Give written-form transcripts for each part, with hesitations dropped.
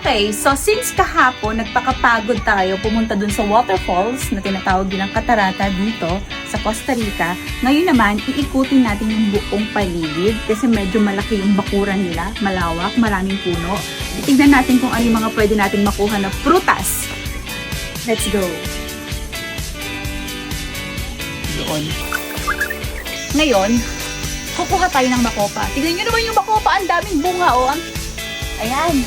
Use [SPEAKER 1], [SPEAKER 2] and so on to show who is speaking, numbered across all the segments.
[SPEAKER 1] Okay, so since kahapon nagpakapagod tayo pumunta dun sa waterfalls na tinatawag din ng Catarata dito sa Costa Rica, ngayon naman iikutin natin yung buong paligid kasi medyo malaki yung bakuran nila, malawak, maraming puno. Tignan natin kung ano yung mga pwede nating makuha na prutas. Let's go! Doon. Ngayon, kukuha tayo ng makopa. Tignan nyo naman yung makopa, ang daming bunga oh. Ayan.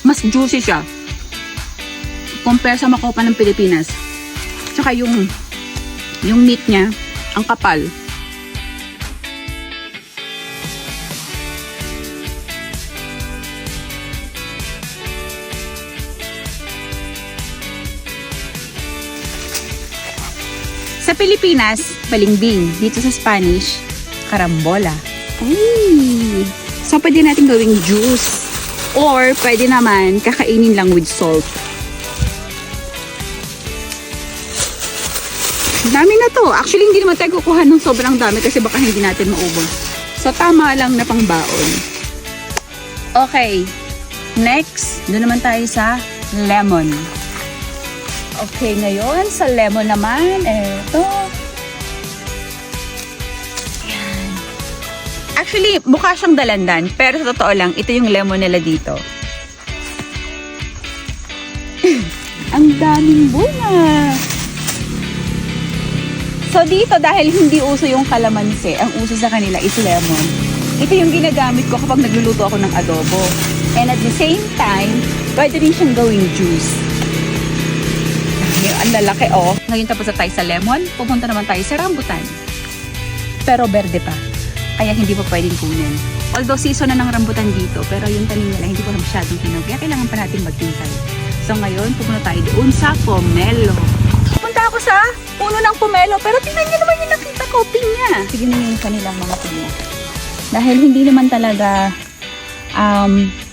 [SPEAKER 1] Mas juicy siya compare sa makopa ng Pilipinas. Tsaka yung meat niya, ang kapal. Sa Pilipinas, balimbing. Dito sa Spanish, carambola. Ay! So, pwede natin gawing juice. Or, pwede naman kakainin lang with salt. Dami na to. Actually, hindi naman tayo kukuha ng sobrang dami kasi baka hindi natin maubos. So, tama lang na pangbaon. Okay. Next, doon naman tayo sa lemon. Okay, ngayon sa lemon naman, eto. Ayan. Actually, mukha siyang dalandan, pero sa totoo lang, ito yung lemon nila dito. Ang daming bunga. So dito, dahil hindi uso yung kalamansi, ang uso sa kanila is lemon. Ito yung ginagamit ko kapag nagluluto ako ng adobo. And at the same time, pwede rin siyang gawing juice. Ang lalaki oh. Ngayon tapos na tayo sa lemon, pupunta naman tayo sa rambutan. Pero berde pa. Kaya hindi pa pwedeng kunin. Although season na ng rambutan dito, pero yung tanim nila hindi ko na masyadong kinog. Kaya kailangan pa natin maghintay. So ngayon, pupunta tayo doon sa pomelo. Pupunta ako sa puno ng pomelo, pero tingnan nyo naman yung nakita ko, pinya. Tignan nyo yung kanilang mga pinya. Dahil hindi naman talaga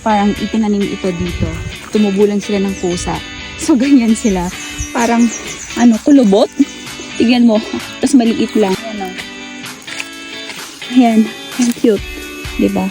[SPEAKER 1] parang itinanim ito dito. Tumubulan sila ng kusa. So ganyan sila. Parang, kulubot. Tignan mo. Tapos maliit lang. Ayan, ang cute. Diba?